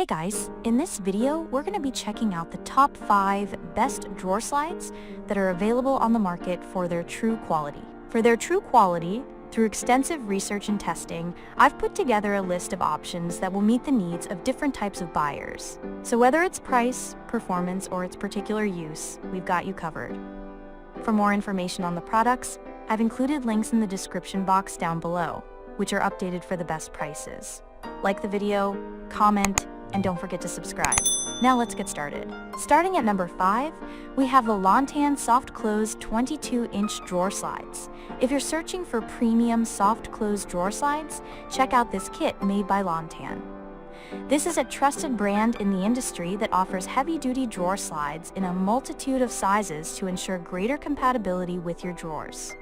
Hey guys, in this video, we're going to be checking out the top 5 best drawer slides that are available on the market for their true quality. For their true quality, through extensive research and testing, I've put together a list of options that will meet the needs of different types of buyers. So whether it's price, performance, or its particular use, we've got you covered. For more information on the products, I've included links in the description box down below, which are updated for the best prices. Like the video, comment, and don't forget to subscribe. Now let's get started. Starting at number 5, we have the Lontan Soft Close 22-inch drawer slides. If you're searching for premium soft close drawer slides, check out this kit made by Lontan. This is a trusted brand in the industry that offers heavy-duty drawer slides in a multitude of sizes to ensure greater compatibility with your drawers.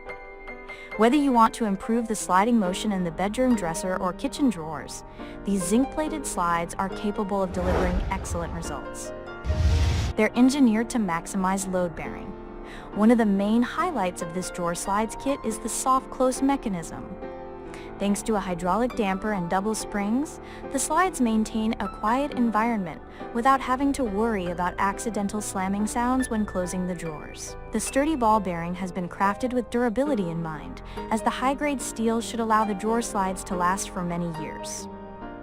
Whether you want to improve the sliding motion in the bedroom dresser or kitchen drawers, these zinc-plated slides are capable of delivering excellent results. They're engineered to maximize load bearing. One of the main highlights of this drawer slides kit is the soft close mechanism. Thanks to a hydraulic damper and double springs, the slides maintain a quiet environment without having to worry about accidental slamming sounds when closing the drawers. The sturdy ball bearing has been crafted with durability in mind, as the high-grade steel should allow the drawer slides to last for many years.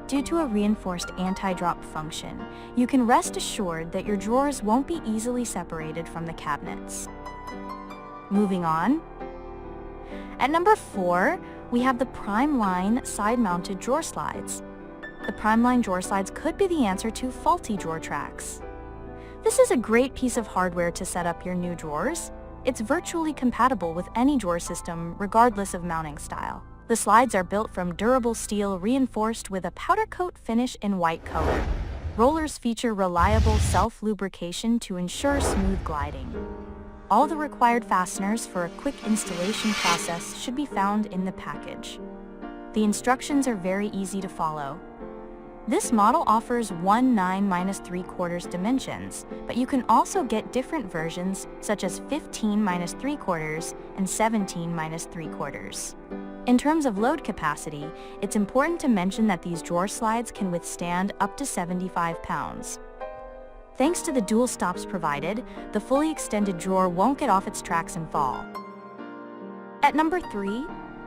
Due to a reinforced anti-drop function, you can rest assured that your drawers won't be easily separated from the cabinets. Moving on. At number 4, we have the Primeline side-mounted drawer slides. The Primeline drawer slides could be the answer to faulty drawer tracks. This is a great piece of hardware to set up your new drawers. It's virtually compatible with any drawer system, regardless of mounting style. The slides are built from durable steel reinforced with a powder coat finish in white color. Rollers feature reliable self-lubrication to ensure smooth gliding. All the required fasteners for a quick installation process should be found in the package. The instructions are very easy to follow. This model offers 9-3/4 dimensions, but you can also get different versions such as 15-3/4 and 17-3/4. In terms of load capacity, it's important to mention that these drawer slides can withstand up to 75 pounds. Thanks to the dual stops provided, the fully extended drawer won't get off its tracks and fall. At number 3,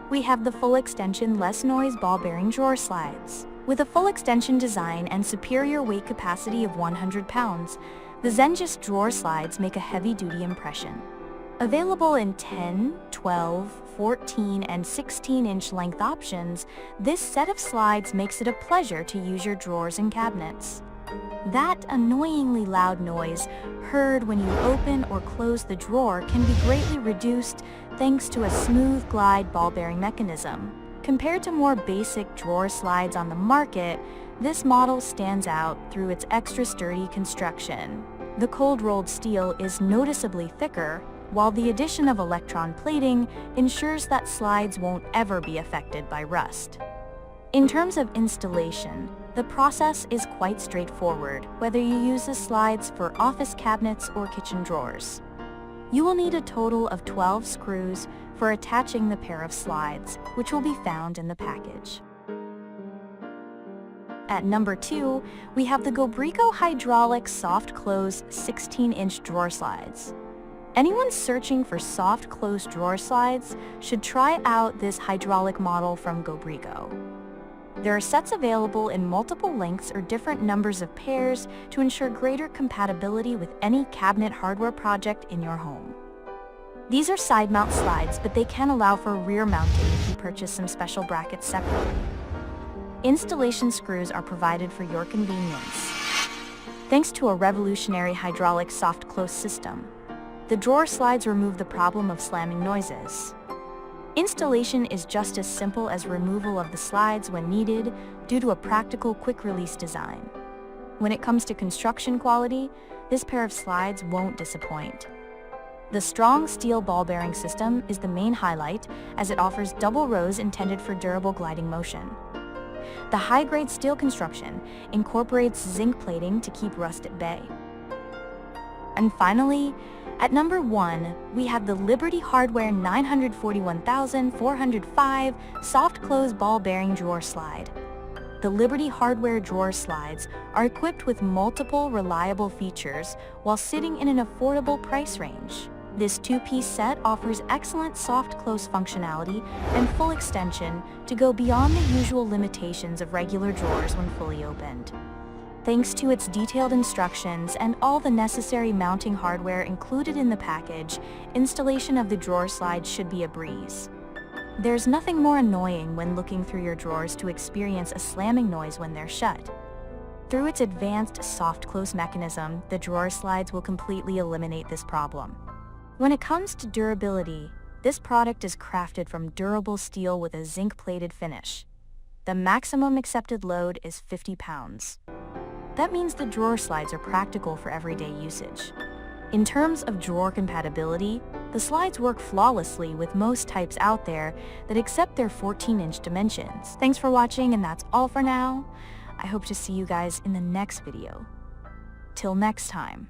we have the full extension less noise ball bearing drawer slides. With a full extension design and superior weight capacity of 100 pounds, the Zengist drawer slides make a heavy-duty impression. Available in 10, 12, 14, and 16-inch length options, this set of slides makes it a pleasure to use your drawers and cabinets. That annoyingly loud noise heard when you open or close the drawer can be greatly reduced thanks to a smooth glide ball bearing mechanism. Compared to more basic drawer slides on the market, this model stands out through its extra sturdy construction. The cold rolled steel is noticeably thicker, while the addition of electron plating ensures that slides won't ever be affected by rust. In terms of installation, the process is quite straightforward, whether you use the slides for office cabinets or kitchen drawers. You will need a total of 12 screws for attaching the pair of slides, which will be found in the package. At number 2, we have the Gobrico Hydraulic Soft Close 16-inch drawer slides. Anyone searching for soft close drawer slides should try out this hydraulic model from Gobrico. There are sets available in multiple lengths or different numbers of pairs to ensure greater compatibility with any cabinet hardware project in your home. These are side mount slides, but they can allow for rear mounting if you purchase some special brackets separately. Installation screws are provided for your convenience. Thanks to a revolutionary hydraulic soft close system, the drawer slides remove the problem of slamming noises. Installation is just as simple as removal of the slides when needed due to a practical quick-release design. When it comes to construction quality, this pair of slides won't disappoint. The strong steel ball bearing system is the main highlight as it offers double rows intended for durable gliding motion. The high-grade steel construction incorporates zinc plating to keep rust at bay. And finally, at number 1, we have the Liberty Hardware 941,405 Soft Close Ball Bearing Drawer Slide. The Liberty Hardware drawer slides are equipped with multiple reliable features while sitting in an affordable price range. This two-piece set offers excellent soft close functionality and full extension to go beyond the usual limitations of regular drawers when fully opened. Thanks to its detailed instructions and all the necessary mounting hardware included in the package, installation of the drawer slide should be a breeze. There's nothing more annoying when looking through your drawers to experience a slamming noise when they're shut. Through its advanced soft close mechanism, the drawer slides will completely eliminate this problem. When it comes to durability, this product is crafted from durable steel with a zinc-plated finish. The maximum accepted load is 50 pounds. That means the drawer slides are practical for everyday usage. In terms of drawer compatibility, the slides work flawlessly with most types out there that accept their 14-inch dimensions. Thanks for watching, and that's all for now. I hope to see you guys in the next video. Till next time.